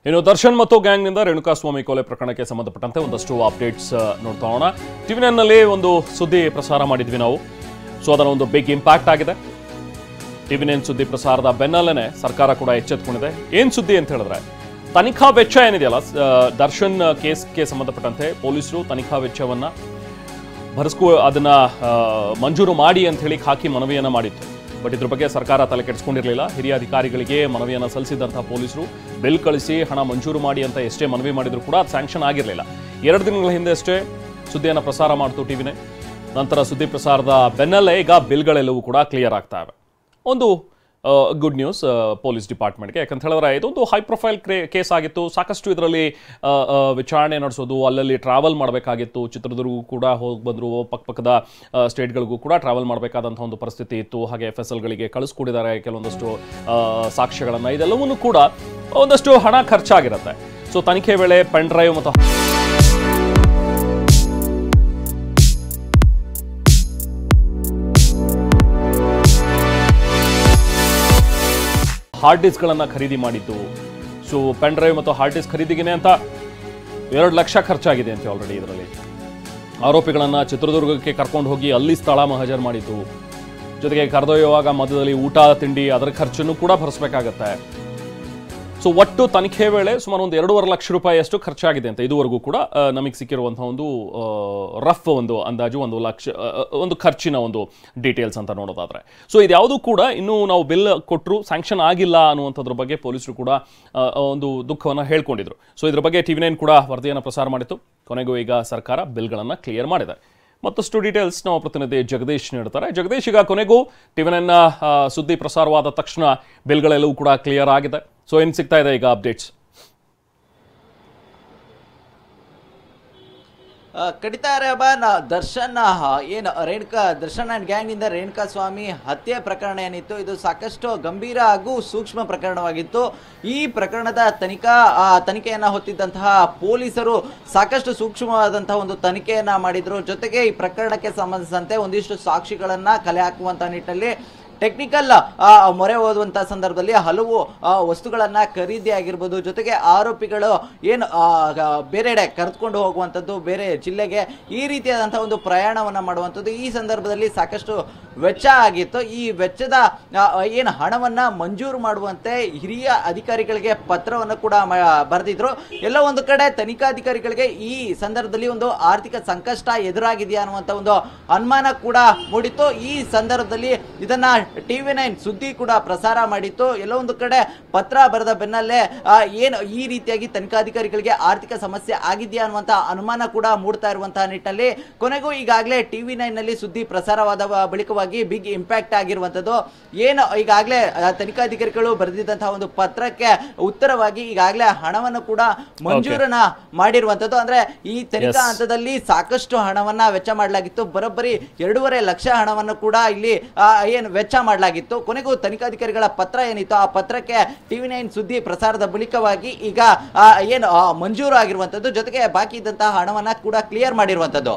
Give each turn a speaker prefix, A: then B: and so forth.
A: ಇನ್ನು ದರ್ಶನ್ ಮತ್ತು ಗ್ಯಾಂಗ್ನಿಂದ ರೇಣುಕಾಸ್ವಾಮಿ ಕೊಲೆ ಪ್ರಕರಣಕ್ಕೆ ಸಂಬಂಧಪಟ್ಟಂತೆ ಒಂದಷ್ಟು ಅಪ್ಡೇಟ್ಸ್ ನೋಡ್ತಾ ಹೋಗೋಣ. ಟಿವಿ9ನಲ್ಲಿ ಒಂದು ಸುದ್ದಿ ಪ್ರಸಾರ ಮಾಡಿದ್ವಿ ನಾವು. ಸೊ ಅದರ ಒಂದು ಬಿಗ್ ಇಂಪ್ಯಾಕ್ಟ್ ಆಗಿದೆ. ಟಿವಿ9 ಸುದ್ದಿ ಪ್ರಸಾರದ ಬೆನ್ನಲ್ಲೇ ಸರ್ಕಾರ ಕೂಡ ಎಚ್ಚೆತ್ತುಕೊಂಡಿದೆ. ಏನು ಸುದ್ದಿ ಅಂತ ಹೇಳಿದ್ರೆ, ತನಿಖಾ ವೆಚ್ಚ ಏನಿದೆಯಲ್ಲ, ದರ್ಶನ್ ಕೇಸ್ಗೆ ಸಂಬಂಧಪಟ್ಟಂತೆ ಪೊಲೀಸರು ತನಿಖಾ ವೆಚ್ಚವನ್ನ ಅದನ್ನ ಮಂಜೂರು ಮಾಡಿ ಅಂತ ಹೇಳಿ ಖಾಕಿ ಮನವಿಯನ್ನ ಮಾಡಿತ್ತು. ಬಟ್ ಇದ್ರ ಬಗ್ಗೆ ಸರ್ಕಾರ ತಲೆ ಕೆಡಿಸ್ಕೊಂಡಿರಲಿಲ್ಲ. ಹಿರಿಯ ಅಧಿಕಾರಿಗಳಿಗೆ ಮನವಿಯನ್ನು ಸಲ್ಲಿಸಿದಂತಹ ಪೊಲೀಸರು ಬಿಲ್ ಕಳಿಸಿ ಹಣ ಮಂಜೂರು ಮಾಡಿ ಅಂತ ಎಷ್ಟೇ ಮನವಿ ಮಾಡಿದ್ರು ಕೂಡ ಅದು ಸ್ಯಾಂಕ್ಷನ್ ಆಗಿರಲಿಲ್ಲ. 2 ದಿನಗಳ ಹಿಂದೆ ಅಷ್ಟೇ ಸುದ್ದಿಯನ್ನು ಪ್ರಸಾರ ಮಾಡ್ತು ಟಿವಿನೇ. ನಂತರ ಸುದ್ದಿ ಪ್ರಸಾರದ ಬೆನ್ನಲ್ಲೇ ಈಗ ಬಿಲ್ಗಳೆಲ್ಲವೂ ಕೂಡ ಕ್ಲಿಯರ್ ಆಗ್ತಾ ಇವೆ. ಒಂದು ಗುಡ್ ನ್ಯೂಸ್ ಪೊಲೀಸ್ ಡಿಪಾರ್ಟ್ಮೆಂಟ್ಗೆ, ಯಾಕಂತ ಹೇಳಿದ್ರೆ ಇದೊಂದು ಹೈ ಪ್ರೊಫೈಲ್ ಕೇಸ್ ಆಗಿತ್ತು. ಸಾಕಷ್ಟು ಇದರಲ್ಲಿ ವಿಚಾರಣೆ ನಡೆಸೋದು, ಅಲ್ಲಲ್ಲಿ ಟ್ರಾವೆಲ್ ಮಾಡಬೇಕಾಗಿತ್ತು. ಚಿತ್ರದುರ್ಗಕ್ಕೂ ಕೂಡ ಹೋಗಿ ಬಂದರು, ಪಕ್ಕದ ಸ್ಟೇಟ್ಗಳಿಗೂ ಕೂಡ ಟ್ರಾವೆಲ್ ಮಾಡಬೇಕಾದಂಥ ಒಂದು ಪರಿಸ್ಥಿತಿ ಇತ್ತು. ಹಾಗೆ FSLಗಳಿಗೆ ಕಳಿಸ್ಕೊಡಿದ್ದಾರೆ ಕೆಲವೊಂದಷ್ಟು ಸಾಕ್ಷ್ಯಗಳನ್ನು. ಇದೆಲ್ಲವನ್ನೂ ಕೂಡ ಒಂದಷ್ಟು ಹಣ ಖರ್ಚಾಗಿರುತ್ತೆ. ಸೊ ತನಿಖೆ ವೇಳೆ ಪೆನ್ ಡ್ರೈವ್ ಮತ್ತು ಹಾರ್ಡ್ ಡಿಸ್ಕ್ಗಳನ್ನು ಖರೀದಿ ಮಾಡಿದ್ದು. ಸೊ ಪೆನ್ ಡ್ರೈವ್ ಮತ್ತು ಹಾರ್ಡ್ ಡಿಸ್ಕ್ ಖರೀದಿಗೆ ಅಂತ 2 ಲಕ್ಷ ಖರ್ಚಾಗಿದೆ ಅಂತ ಆಲ್ರೆಡಿ. ಇದರಲ್ಲಿ ಆರೋಪಿಗಳನ್ನು ಚಿತ್ರದುರ್ಗಕ್ಕೆ ಕರ್ಕೊಂಡು ಹೋಗಿ ಅಲ್ಲಿ ಸ್ಥಳ ಮಹಜರ್ ಮಾಡಿದ್ದು, ಜೊತೆಗೆ ಕರೆದೊಯ್ಯುವಾಗ ಮಧ್ಯದಲ್ಲಿ ಊಟ ತಿಂಡಿ ಅದರ ಖರ್ಚನ್ನು ಕೂಡ ಭರಿಸಬೇಕಾಗತ್ತೆ. ಸೊ ಒಟ್ಟು ತನಿಖೆ ವೇಳೆ ಸುಮಾರು ಒಂದು 2.5 ಲಕ್ಷ ರೂಪಾಯಿಯಷ್ಟು ಖರ್ಚಾಗಿದೆ ಅಂತ ಇದುವರೆಗೂ ಕೂಡ ನಮಗೆ ಸಿಕ್ಕಿರುವಂತಹ ಒಂದು ರಫ್ ಒಂದು ಅಂದಾಜು 1 ಲಕ್ಷ ಒಂದು ಖರ್ಚಿನ ಒಂದು ಡೀಟೇಲ್ಸ್ ಅಂತ ನೋಡೋದಾದ್ರೆ. ಸೊ ಇದ್ಯಾವುದೂ ಕೂಡ ಇನ್ನೂ ನಾವು ಬಿಲ್ ಕೊಟ್ಟರು ಸ್ಯಾಂಕ್ಷನ್ ಆಗಿಲ್ಲ ಅನ್ನುವಂಥದ್ರ ಬಗ್ಗೆ ಪೊಲೀಸರು ಕೂಡ ಒಂದು ದುಃಖವನ್ನು ಹೇಳ್ಕೊಂಡಿದ್ರು. ಸೊ ಇದ್ರ ಬಗ್ಗೆ ಟಿವಿ9 ಕೂಡ ವರದಿಯನ್ನು ಪ್ರಸಾರ ಮಾಡಿತ್ತು. ಕೊನೆಗೂ ಈಗ ಸರ್ಕಾರ ಬಿಲ್ಗಳನ್ನು ಕ್ಲಿಯರ್ ಮಾಡಿದೆ. ಮತ್ತಷ್ಟು ಡೀಟೇಲ್ಸ್ ನಮ್ಮ ಪ್ರತಿನಿಧಿ ಜಗದೀಶ್ ನೀಡ್ತಾರೆ. ಜಗದೀಶ್, ಈಗ ಕೊನೆಗೂ ಟಿವಿ9 ಸುದ್ದಿ ಪ್ರಸಾರವಾದ ತಕ್ಷಣ ಬಿಲ್ಗಳೆಲ್ಲವೂ ಕೂಡ ಕ್ಲಿಯರ್ ಆಗಿದೆ. ಸೊ ಏನು ಸಿಗ್ತಾ ಇದೆ ಈಗ ಅಪ್ಡೇಟ್ಸ್?
B: ಖಂಡಿತ ದರ್ಶನ್ ಏನು ದರ್ಶನ್ ಅಂಡ್ ಗ್ಯಾಂಗ್ ನಿಂದ ರೇಣುಕಾಸ್ವಾಮಿ ಹತ್ಯೆ ಪ್ರಕರಣ ಏನಿತ್ತು, ಇದು ಸಾಕಷ್ಟು ಗಂಭೀರ ಹಾಗೂ ಸೂಕ್ಷ್ಮ ಪ್ರಕರಣವಾಗಿತ್ತು. ಈ ಪ್ರಕರಣದ ತನಿಖೆಯನ್ನ ಹೊತ್ತಿದ್ದಂತಹ ಪೊಲೀಸರು ಸಾಕಷ್ಟು ಸೂಕ್ಷ್ಮವಾದಂತಹ ಒಂದು ತನಿಖೆಯನ್ನ ಮಾಡಿದ್ರು. ಜೊತೆಗೆ ಈ ಪ್ರಕರಣಕ್ಕೆ ಸಂಬಂಧಿಸಿದಂತೆ ಒಂದಿಷ್ಟು ಸಾಕ್ಷಿಗಳನ್ನ ಕಲೆ ಹಾಕುವಂತ ನಿಟ್ಟಿನಲ್ಲಿ ಟೆಕ್ನಿಕಲ್ ಮೊರೆ ಹೋಗುವಂತಹ ಸಂದರ್ಭದಲ್ಲಿ ಹಲವು ವಸ್ತುಗಳನ್ನ ಖರೀದಿ ಆಗಿರ್ಬೋದು, ಜೊತೆಗೆ ಆರೋಪಿಗಳು ಏನು ಬೇರೆಡೆ ಕರೆದುಕೊಂಡು ಹೋಗುವಂಥದ್ದು, ಬೇರೆ ಜಿಲ್ಲೆಗೆ ಈ ರೀತಿಯಾದಂತಹ ಒಂದು ಪ್ರಯಾಣವನ್ನ ಮಾಡುವಂಥದ್ದು, ಈ ಸಂದರ್ಭದಲ್ಲಿ ಸಾಕಷ್ಟು ವೆಚ್ಚ ಆಗಿತ್ತು. ಈ ವೆಚ್ಚದ ಏನು ಹಣವನ್ನ ಮಂಜೂರು ಮಾಡುವಂತೆ ಹಿರಿಯ ಅಧಿಕಾರಿಗಳಿಗೆ ಪತ್ರವನ್ನು ಕೂಡ ಬರೆದಿದ್ರು. ಎಲ್ಲ ಒಂದು ಕಡೆ ತನಿಖಾಧಿಕಾರಿಗಳಿಗೆ ಈ ಸಂದರ್ಭದಲ್ಲಿ ಒಂದು ಆರ್ಥಿಕ ಸಂಕಷ್ಟ ಎದುರಾಗಿದೆಯಾ ಅನ್ನುವಂಥ ಒಂದು ಅನುಮಾನ ಕೂಡ ಮೂಡಿತ್ತು. ಈ ಸಂದರ್ಭದಲ್ಲಿ ಇದನ್ನ ಟಿವಿ9 ಸುದ್ದಿ ಕೂಡ ಪ್ರಸಾರ ಮಾಡಿತ್ತು. ಎಲ್ಲ ಒಂದು ಕಡೆ ಪತ್ರ ಬರೆದ ಬೆನ್ನಲ್ಲೇ ಏನು ಈ ರೀತಿಯಾಗಿ ತನಿಖಾಧಿಕಾರಿಗಳಿಗೆ ಆರ್ಥಿಕ ಸಮಸ್ಯೆ ಆಗಿದೆಯಾ ಅನ್ನುವಂತ ಅನುಮಾನ ಕೂಡ ಮೂಡ್ತಾ ಇರುವಂತಹ ನಿಟ್ಟಿನಲ್ಲಿ ಕೊನೆಗೂ ಈಗಾಗಲೇ ಟಿವಿ9 ನಲ್ಲಿ ಸುದ್ದಿ ಪ್ರಸಾರವಾದ ಬಳಿಕವಾಗಿ ಬಿಗ್ ಇಂಪ್ಯಾಕ್ಟ್ ಆಗಿರುವಂತದ್ದು. ಏನು ಈಗಾಗಲೇ ತನಿಖಾಧಿಕಾರಿಗಳು ಬರೆದಿದ್ದಂತಹ ಒಂದು ಪತ್ರಕ್ಕೆ ಉತ್ತರವಾಗಿ ಈಗಾಗಲೇ ಹಣವನ್ನು ಕೂಡ ಮಂಜೂರನ್ನ ಮಾಡಿರುವಂತದ್ದು. ಅಂದ್ರೆ ಈ ತನಿಖಾ ಹಂತದಲ್ಲಿ ಸಾಕಷ್ಟು ಹಣವನ್ನ ವೆಚ್ಚ ಮಾಡಲಾಗಿತ್ತು. ಬರೋಬ್ಬರಿ 2.5 ಲಕ್ಷ ಹಣವನ್ನು ಕೂಡ ಇಲ್ಲಿ ಏನು ವೆಚ್ಚ ಮಾಡಲಾಗಿತ್ತು. ಕೊನೆಗೂ ತನಿಖಾಧಿಕಾರಿಗಳ ಪತ್ರ ಏನಿತ್ತು, ಆ ಪತ್ರಕ್ಕೆ ಟಿವಿ9 ಸುದ್ದಿ ಪ್ರಸಾರದ ಬಳಿಕವಾಗಿ ಈಗ ಏನು ಮಂಜೂರು ಆಗಿರುವಂತದ್ದು, ಜೊತೆಗೆ ಬಾಕಿ ಇದ್ದಂತಹ ಹಣವನ್ನ ಕೂಡ ಕ್ಲಿಯರ್ ಮಾಡಿರುವಂತದ್ದು.